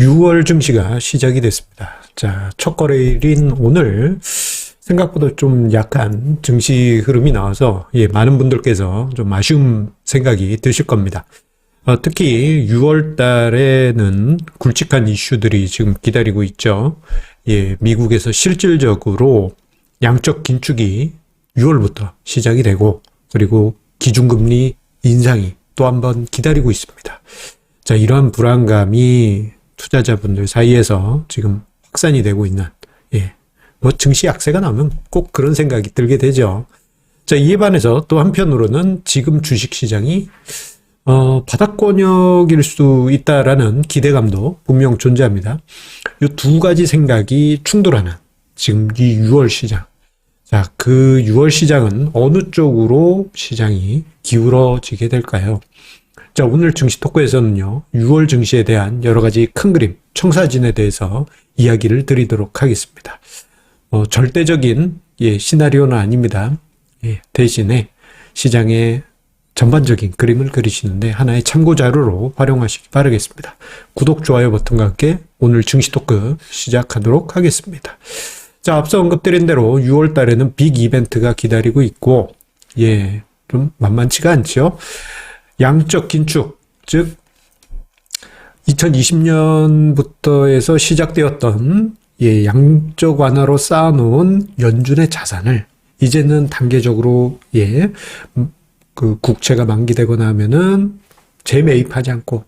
6월 증시가 시작이 됐습니다. 자, 첫 거래일인 오늘 생각보다 좀 약한 증시 흐름이 나와서 많은 분들께서 좀 아쉬운 생각이 드실 겁니다. 특히 6월 달에는 굵직한 이슈들이 지금 기다리고 있죠. 미국에서 실질적으로 양적 긴축이 6월부터 시작이 되고, 그리고 기준금리 인상이 또 한 번 기다리고 있습니다. 자, 이러한 불안감이 투자자분들 사이에서 지금 확산이 되고 있는, 뭐 증시 약세가 나오면 꼭 그런 생각이 들게 되죠. 자, 이에 반해서 또 한편으로는 지금 주식시장이 바닥권역일 수 있다라는 기대감도 분명 존재합니다. 이 두 가지 생각이 충돌하는 지금 이 6월 시장. 자, 그 6월 시장은 어느 쪽으로 시장이 기울어지게 될까요? 자, 오늘 증시 토크에서는요, 6월 증시에 대한 여러 가지 큰 그림, 청사진에 대해서 이야기를 드리도록 하겠습니다. 절대적인 시나리오는 아닙니다. 대신에 시장의 전반적인 그림을 그리시는데 하나의 참고 자료로 활용하시기 바라겠습니다. 구독, 좋아요 버튼과 함께 오늘 증시 토크 시작하도록 하겠습니다. 자, 앞서 언급드린 대로 6월 달에는 빅 이벤트가 기다리고 있고, 좀 만만치가 않죠. 양적 긴축, 즉 2020년부터 해서 시작되었던 양적 완화로 쌓아놓은 연준의 자산을 이제는 단계적으로 그 국채가 만기되거나 하면은 재매입하지 않고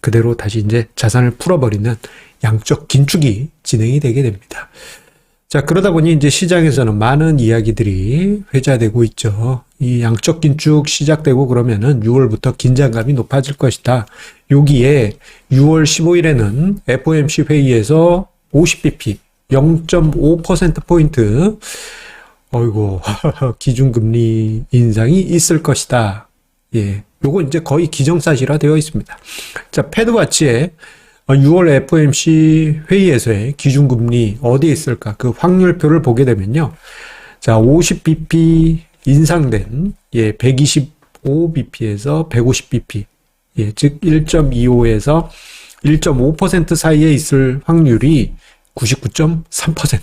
그대로 다시 이제 자산을 풀어버리는 양적 긴축이 진행이 되게 됩니다. 자, 그러다 보니 이제 시장에서는 많은 이야기들이 회자되고 있죠. 이 양적 긴축 시작되고 그러면은 6월부터 긴장감이 높아질 것이다. 여기에 6월 15일에는 FOMC 회의에서 50bp, 0.5%포인트, 기준금리 인상이 있을 것이다. 요거 이제 거의 기정사실화 되어 있습니다. 자, 패드와치에 6월 FOMC 회의에서의 기준금리 어디에 있을까? 그 확률표를 보게 되면요. 자, 50bp 인상된, 125bp에서 150bp, 즉 1.25에서 1.5% 사이에 있을 확률이 99.3%.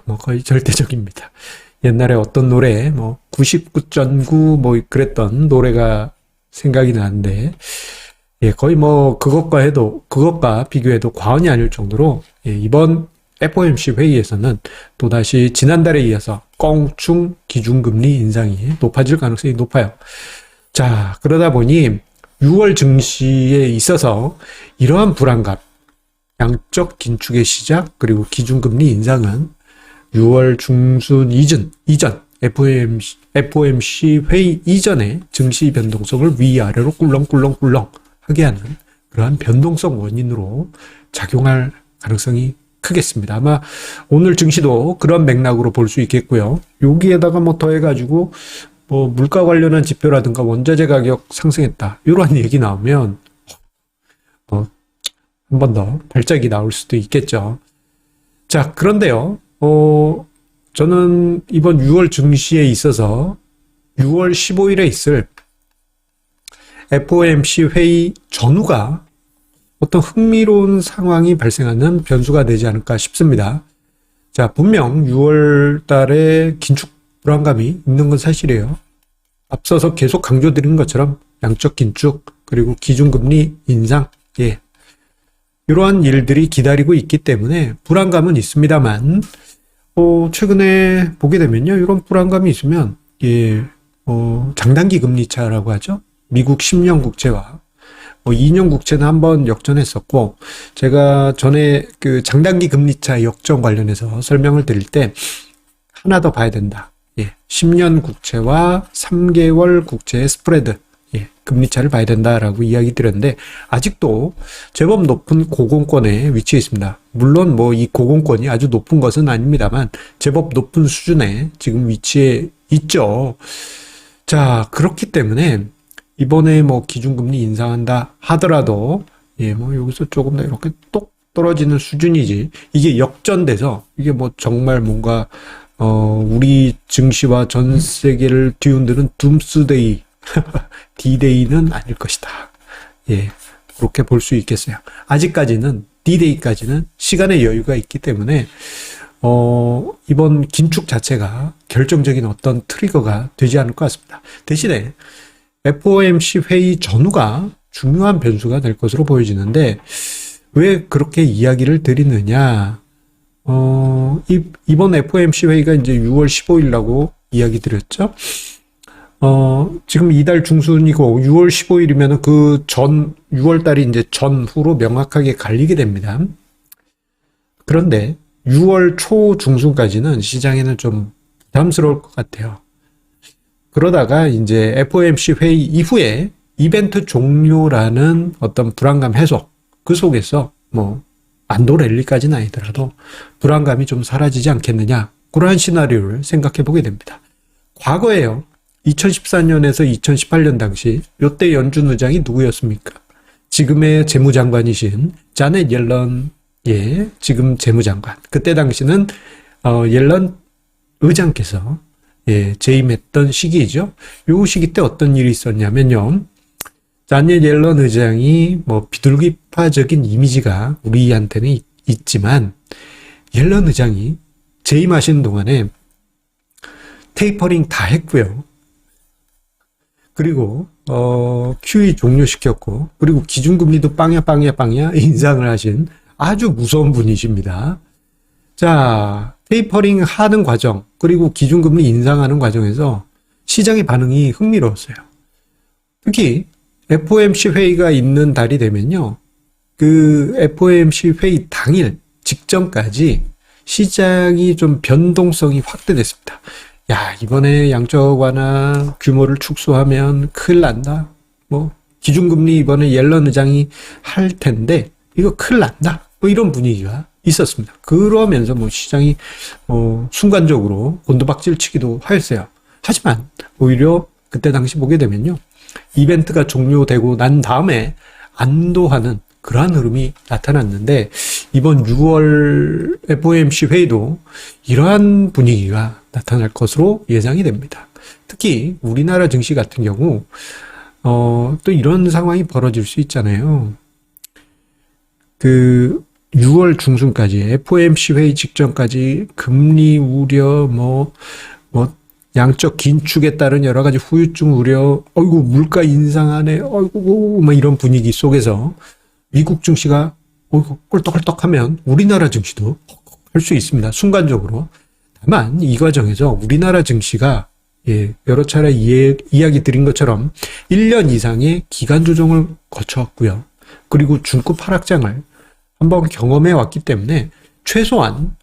뭐 거의 절대적입니다. 옛날에 어떤 노래, 99.9 그랬던 노래가 생각이 나는데, 거의 그것과 비교해도 과언이 아닐 정도로, 이번 FOMC 회의에서는 또다시 지난달에 이어서 껑충 기준금리 인상이 높아질 가능성이 높아요. 자, 그러다 보니 6월 증시에 있어서 이러한 불안감, 양적 긴축의 시작, 그리고 기준금리 인상은 6월 중순 이전 FOMC 회의 이전에 증시 변동성을 위아래로 꿀렁꿀렁 하게 하는 그러한 변동성 원인으로 작용할 가능성이 크겠습니다. 아마 오늘 증시도 그런 맥락으로 볼 수 있겠고요. 여기에다가 더해가지고 물가 관련한 지표라든가 원자재 가격 상승했다, 이런 얘기 나오면 한 번 더 발작이 나올 수도 있겠죠. 자, 그런데요, 저는 이번 6월 증시에 있어서 6월 15일에 있을 FOMC 회의 전후가 어떤 흥미로운 상황이 발생하는 변수가 되지 않을까 싶습니다. 자, 분명 6월 달에 긴축 불안감이 있는 건 사실이에요. 앞서서 계속 강조드린 것처럼 양적 긴축, 그리고 기준금리 인상, 이러한 일들이 기다리고 있기 때문에 불안감은 있습니다만, 최근에 보게 되면요, 이런 불안감이 있으면, 장단기 금리차라고 하죠. 미국 10년 국채와 2년 국채는 한번 역전했었고, 제가 전에 그 장단기 금리차 역전 관련해서 설명을 드릴 때 하나 더 봐야 된다. 10년 국채와 3개월 국채의 스프레드, 금리차를 봐야 된다라고 이야기 드렸는데, 아직도 제법 높은 고공권에 위치해 있습니다. 물론 이 고공권이 아주 높은 것은 아닙니다만 제법 높은 수준에 지금 위치해 있죠. 자, 그렇기 때문에 이번에 기준금리 인상한다 하더라도 여기서 조금 더 이렇게 똑 떨어지는 수준이지, 이게 역전돼서 이게 정말 뭔가 우리 증시와 전 세계를 뒤흔드는 둠스데이 D-Day는 아닐 것이다. 그렇게 볼 수 있겠어요. 아직까지는 D-Day까지는 시간의 여유가 있기 때문에 이번 긴축 자체가 결정적인 어떤 트리거가 되지 않을 것 같습니다. 대신에 FOMC 회의 전후가 중요한 변수가 될 것으로 보여지는데 왜 그렇게 이야기를 드리느냐? 이번 FOMC 회의가 이제 6월 15일이라고 이야기 드렸죠. 지금 이달 중순이고 6월 15일이면 그 6월 달이 이제 전후로 명확하게 갈리게 됩니다. 그런데 6월 초 중순까지는 시장에는 좀 부담스러울 것 같아요. 그러다가 이제 FOMC 회의 이후에 이벤트 종료라는 어떤 불안감 해소, 그 속에서 뭐 안도 랠리까지는 아니더라도 불안감이 좀 사라지지 않겠느냐, 그러한 시나리오를 생각해 보게 됩니다. 과거에요, 2014년에서 2018년 당시 이때 연준 의장이 누구였습니까? 지금의 재무장관이신 자넷 옐런의 지금 재무장관. 그때 당시는 옐런 의장께서 재임했던 시기이죠. 요 시기 때 어떤 일이 있었냐면요, 자넷 옐런 의장이 뭐 비둘기파적인 이미지가 우리한테는 있지만 옐런 의장이 재임하시는 동안에 테이퍼링 다 했고요. 그리고 QE 종료시켰고, 그리고 기준금리도 빵야 인상을 하신 아주 무서운 분이십니다. 자, 테이퍼링 하는 과정, 그리고 기준금리 인상하는 과정에서 시장의 반응이 흥미로웠어요. 특히 FOMC 회의가 있는 달이 되면요, 그 FOMC 회의 당일 직전까지 시장이 좀 변동성이 확대됐습니다. 야, 이번에 양적 완화 규모를 축소하면 큰일 난다. 뭐 기준금리 이번에 옐런 의장이 할 텐데 이거 큰일 난다. 뭐 이런 분위기가 있었습니다. 그러면서 뭐 시장이 순간적으로 곤두박질 치기도 하였어요. 하지만 오히려 그때 당시 보게 되면요, 이벤트가 종료되고 난 다음에 안도하는 그러한 흐름이 나타났는데, 이번 6월 FOMC 회의도 이러한 분위기가 나타날 것으로 예상이 됩니다. 특히 우리나라 증시 같은 경우 또 이런 상황이 벌어질 수 있잖아요. 그 6월 중순까지, FOMC 회의 직전까지 금리 우려, 양적 긴축에 따른 여러 가지 후유증 우려, 어이구 물가 인상하네, 어이구 뭐 이런 분위기 속에서 미국 증시가 꿀떡꿀떡하면 우리나라 증시도 할 수 있습니다. 순간적으로. 다만 이 과정에서 우리나라 증시가 여러 차례 이야기 드린 것처럼 1년 이상의 기간 조정을 거쳐왔고요. 그리고 중급 하락장을 한번 경험해 왔기 때문에 최소한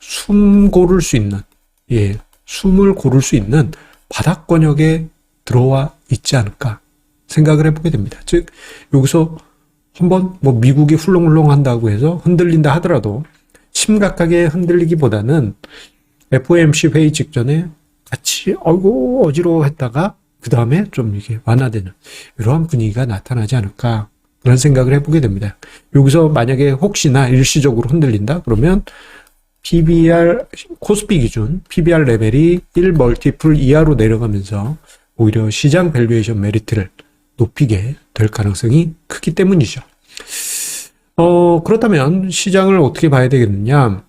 숨을 고를 수 있는 바닥권역에 들어와 있지 않을까 생각을 해보게 됩니다. 즉 여기서 한번 뭐 미국이 훌렁훌렁 한다고 해서 흔들린다 하더라도 심각하게 흔들리기보다는 FOMC 회의 직전에 같이 아이고 어지러워했다가 그 다음에 좀 이게 완화되는 이러한 분위기가 나타나지 않을까, 그런 생각을 해보게 됩니다. 여기서 만약에 혹시나 일시적으로 흔들린다 그러면 PBR, 코스피 기준 PBR 레벨이 1멀티플 이하로 내려가면서 오히려 시장 밸류에이션 메리트를 높이게 될 가능성이 크기 때문이죠. 그렇다면 시장을 어떻게 봐야 되겠느냐?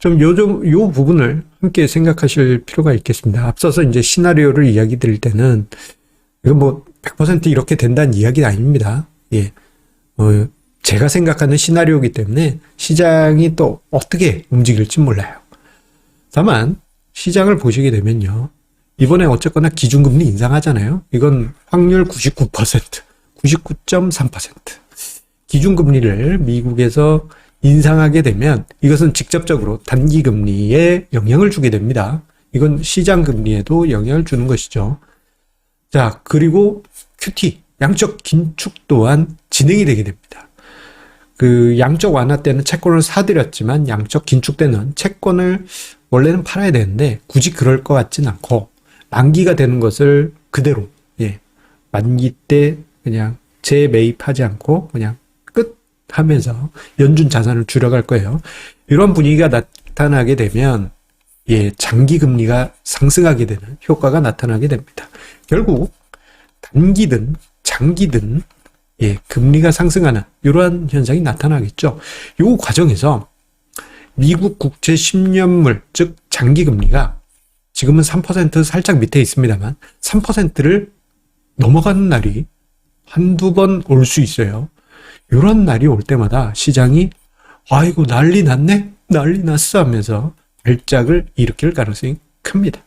요 부분을 함께 생각하실 필요가 있겠습니다. 앞서서 이제 시나리오를 이야기 드릴 때는 이거 뭐 100% 이렇게 된다는 이야기는 아닙니다. 제가 생각하는 시나리오이기 때문에 시장이 또 어떻게 움직일지 몰라요. 다만 시장을 보시게 되면요, 이번에 어쨌거나 기준금리 인상하잖아요. 이건 확률 99%, 99.3%. 기준금리를 미국에서 인상하게 되면 이것은 직접적으로 단기금리에 영향을 주게 됩니다. 이건 시장금리에도 영향을 주는 것이죠. 자, 그리고 QT, 양적 긴축 또한 진행이 되게 됩니다. 그 양적 완화 때는 채권을 사들였지만 양적 긴축 때는 채권을 원래는 팔아야 되는데 굳이 그럴 것 같진 않고 만기가 되는 것을 그대로 만기 때 그냥 재매입하지 않고 그냥 끝 하면서 연준 자산을 줄여갈 거예요. 이런 분위기가 나타나게 되면 장기 금리가 상승하게 되는 효과가 나타나게 됩니다. 결국 단기든 장기든 금리가 상승하는 이러한 현상이 나타나겠죠. 이 과정에서 미국 국채 10년물, 즉 장기 금리가 지금은 3% 살짝 밑에 있습니다만 3%를 넘어가는 날이 한두 번 올 수 있어요. 이런 날이 올 때마다 시장이 아이고 난리 났네? 난리 났어 하면서 발작을 일으킬 가능성이 큽니다.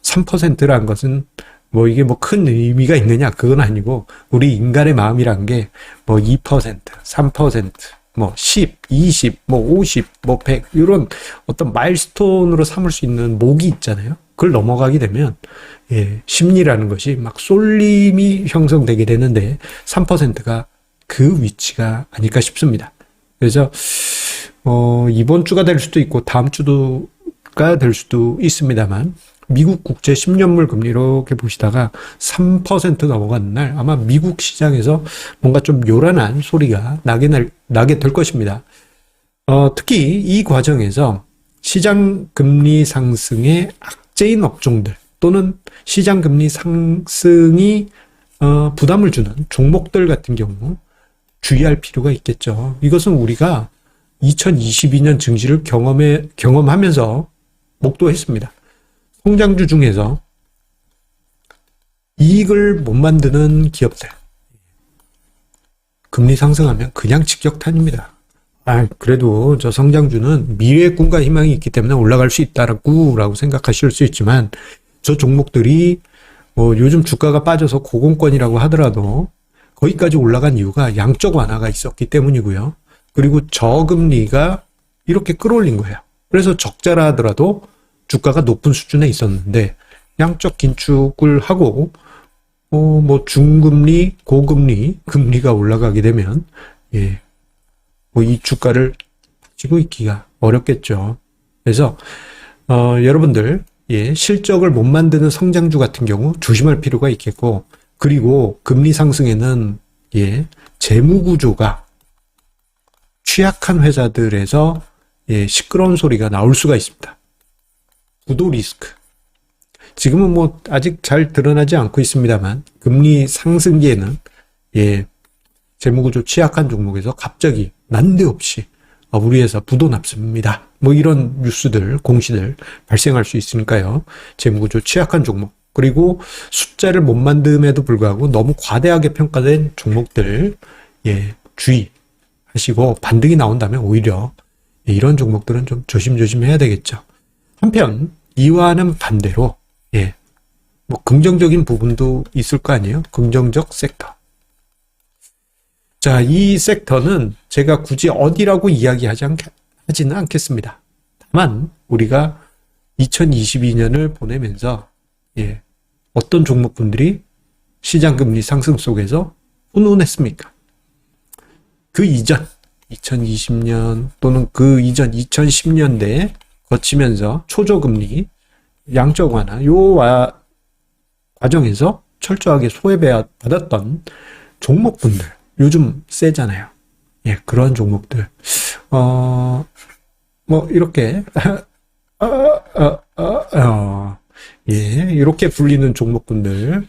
3%란 것은 뭐 이게 뭐 큰 의미가 있느냐 그건 아니고 우리 인간의 마음이란 게 뭐 2%, 3%, 뭐 10, 20, 뭐 50, 뭐 100 이런 어떤 마일스톤으로 삼을 수 있는 목이 있잖아요. 그걸 넘어가게 되면 심리라는 것이 막 쏠림이 형성되게 되는데 3%가 그 위치가 아닐까 싶습니다. 그래서 이번 주가 될 수도 있고 다음 주가 될 수도 있습니다만 미국 국채 10년물 금리 이렇게 보시다가 3% 넘어가는 날 아마 미국 시장에서 뭔가 좀 요란한 소리가 나게 될 것입니다. 특히 이 과정에서 시장 금리 상승의 악재인 업종들 또는 시장 금리 상승이 부담을 주는 종목들 같은 경우 주의할 필요가 있겠죠. 이것은 우리가 2022년 증시를 경험하면서 목도했습니다. 성장주 중에서 이익을 못 만드는 기업들 금리 상승하면 그냥 직격탄입니다. 그래도 저 성장주는 미래의 꿈과 희망이 있기 때문에 올라갈 수 있다라고 생각하실 수 있지만 저 종목들이 요즘 주가가 빠져서 고공권이라고 하더라도 거기까지 올라간 이유가 양적 완화가 있었기 때문이고요. 그리고 저금리가 이렇게 끌어올린 거예요. 그래서 적자라 하더라도 주가가 높은 수준에 있었는데 양적 긴축을 하고 뭐 중금리, 고금리, 금리가 올라가게 되면 뭐 이 주가를 지고 있기가 어렵겠죠. 그래서 여러분들 실적을 못 만드는 성장주 같은 경우 조심할 필요가 있겠고 그리고 금리 상승에는 재무 구조가 취약한 회사들에서 시끄러운 소리가 나올 수가 있습니다. 부도 리스크. 지금은 뭐 아직 잘 드러나지 않고 있습니다만 금리 상승기에는 재무구조 취약한 종목에서 갑자기 난데없이 우리 회사 부도 났습니다. 뭐 이런 뉴스들, 공시들 발생할 수 있으니까요. 재무구조 취약한 종목 그리고 숫자를 못 만듦에도 불구하고 너무 과대하게 평가된 종목들 주의하시고 반등이 나온다면 오히려 이런 종목들은 좀 조심조심 해야 되겠죠. 한편 이와는 반대로 뭐 긍정적인 부분도 있을 거 아니에요. 긍정적 섹터. 자, 이 섹터는 제가 굳이 어디라고 이야기하지는 않겠습니다. 다만 우리가 2022년을 보내면서 어떤 종목분들이 시장금리 상승 속에서 훈훈했습니까? 그 이전 2020년 또는 그 이전 2010년대에 거치면서 초저금리, 양적 완화 요 과정에서 철저하게 소외받았던 종목분들 요즘 세잖아요. 그런 종목들 뭐 이렇게 이렇게 불리는 종목분들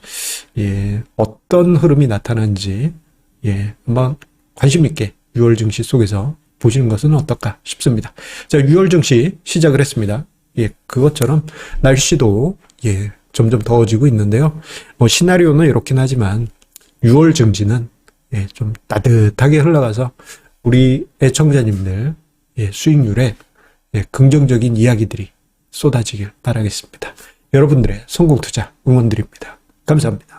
어떤 흐름이 나타나는지 한번 관심 있게 6월 증시 속에서 보시는 것은 어떨까 싶습니다. 자, 6월 증시 시작을 했습니다. 그것처럼 날씨도 점점 더워지고 있는데요. 뭐 시나리오는 이렇긴 하지만 6월 증시는 좀 따뜻하게 흘러가서 우리 애청자님들 수익률에 긍정적인 이야기들이 쏟아지길 바라겠습니다. 여러분들의 성공 투자 응원드립니다. 감사합니다.